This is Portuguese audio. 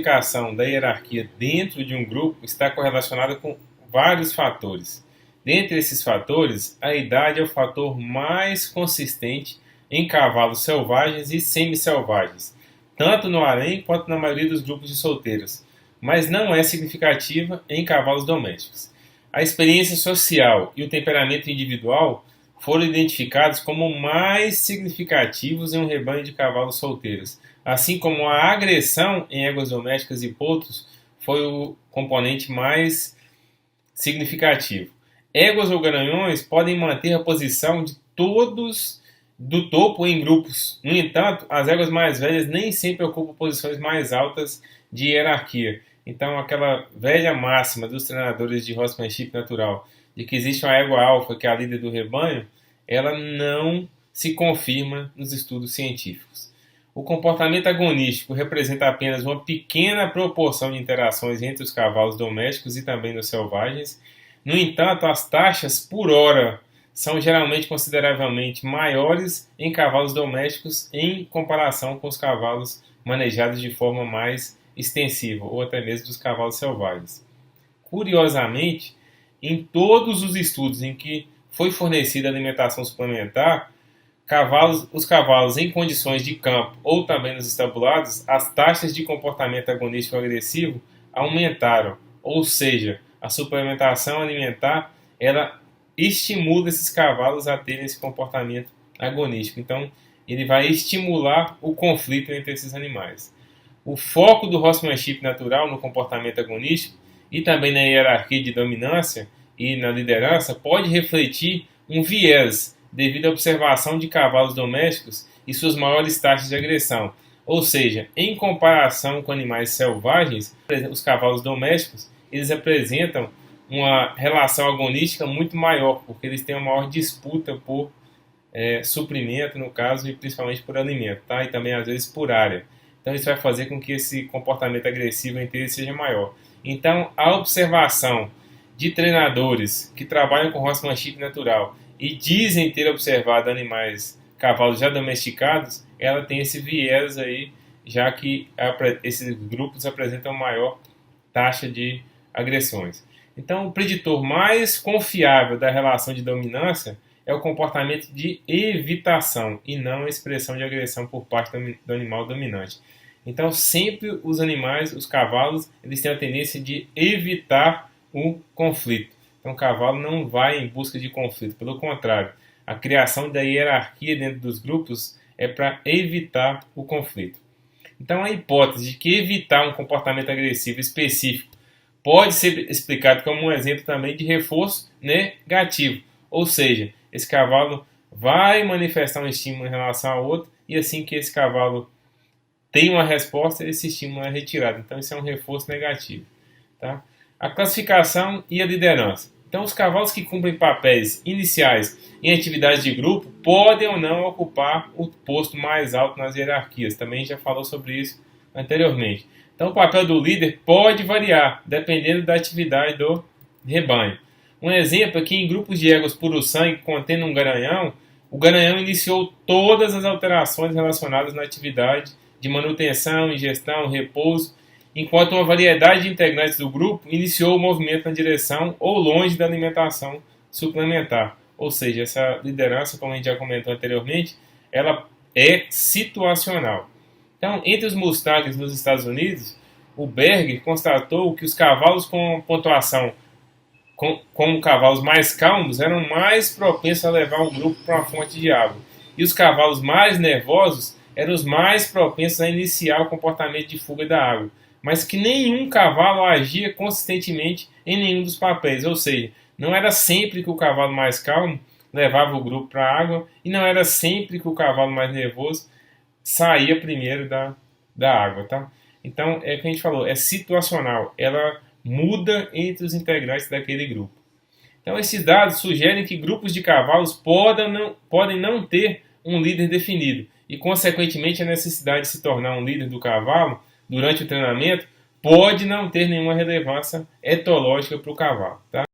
classificação da hierarquia dentro de um grupo está correlacionada com vários fatores. Dentre esses fatores, a idade é o fator mais consistente em cavalos selvagens e semi-selvagens, tanto no harém quanto na maioria dos grupos de solteiros, mas não é significativa em cavalos domésticos. A experiência social e o temperamento individual foram identificados como mais significativos em um rebanho de cavalos solteiros, assim como a agressão em éguas domésticas e potros foi o componente mais significativo. Éguas ou garanhões podem manter a posição de todos do topo em grupos. No entanto, as éguas mais velhas nem sempre ocupam posições mais altas de hierarquia. Então, aquela velha máxima dos treinadores de horsemanship natural, de que existe uma égua alfa que é a líder do rebanho, ela não se confirma nos estudos científicos. O comportamento agonístico representa apenas uma pequena proporção de interações entre os cavalos domésticos e também nos selvagens. No entanto, as taxas por hora são geralmente consideravelmente maiores em cavalos domésticos em comparação com os cavalos manejados de forma mais extensiva, ou até mesmo dos cavalos selvagens. Curiosamente, em todos os estudos em que foi fornecida alimentação suplementar, os cavalos em condições de campo ou também nos estabulados, as taxas de comportamento agonístico agressivo aumentaram, ou seja, a suplementação alimentar ela estimula esses cavalos a terem esse comportamento agonístico. Então, ele vai estimular o conflito entre esses animais. O foco do horsemanship natural no comportamento agonístico e também na hierarquia de dominância e na liderança pode refletir um viés devido à observação de cavalos domésticos e suas maiores taxas de agressão. Ou seja, em comparação com animais selvagens, os cavalos domésticos eles apresentam uma relação agonística muito maior, porque eles têm uma maior disputa por suprimento, no caso, e principalmente por alimento, tá? E também às vezes por área. Então isso vai fazer com que esse comportamento agressivo entre eles seja maior. Então a observação de treinadores que trabalham com horsemanship natural e dizem ter observado cavalos já domesticados, ela tem esse viés aí, já que esses grupos apresentam maior taxa de agressões. Então, o preditor mais confiável da relação de dominância é o comportamento de evitação e não a expressão de agressão por parte do animal dominante. Então, sempre os cavalos, eles têm a tendência de evitar o conflito. Então, o cavalo não vai em busca de conflito, pelo contrário, a criação da hierarquia dentro dos grupos é para evitar o conflito. Então, a hipótese de que evitar um comportamento agressivo específico pode ser explicado como um exemplo também de reforço negativo. Ou seja, esse cavalo vai manifestar um estímulo em relação ao outro e assim que esse cavalo tem uma resposta, esse estímulo é retirado. Então, isso é um reforço negativo. Tá? A classificação e a liderança. Então, os cavalos que cumprem papéis iniciais em atividades de grupo podem ou não ocupar o posto mais alto nas hierarquias. Também já falou sobre isso anteriormente. Então, o papel do líder pode variar, dependendo da atividade do rebanho. Um exemplo é que em grupos de éguas puro-sangue contendo um garanhão, o garanhão iniciou todas as alterações relacionadas na atividade de manutenção, ingestão, repouso, enquanto uma variedade de integrantes do grupo iniciou o movimento na direção ou longe da alimentação suplementar. Ou seja, essa liderança, como a gente já comentou anteriormente, ela é situacional. Então, entre os Mustangs nos Estados Unidos, o Berger constatou que os cavalos com pontuação como cavalos mais calmos eram mais propensos a levar o grupo para uma fonte de água. E os cavalos mais nervosos eram os mais propensos a iniciar o comportamento de fuga da água. Mas que nenhum cavalo agia consistentemente em nenhum dos papéis. Ou seja, não era sempre que o cavalo mais calmo levava o grupo para a água e não era sempre que o cavalo mais nervoso saía primeiro da água. Tá? Então, é o que a gente falou, é situacional. Ela muda entre os integrantes daquele grupo. Então, esses dados sugerem que grupos de cavalos podem não ter um líder definido e, consequentemente, a necessidade de se tornar um líder do cavalo durante o treinamento pode não ter nenhuma relevância etológica para o cavalo. Tá?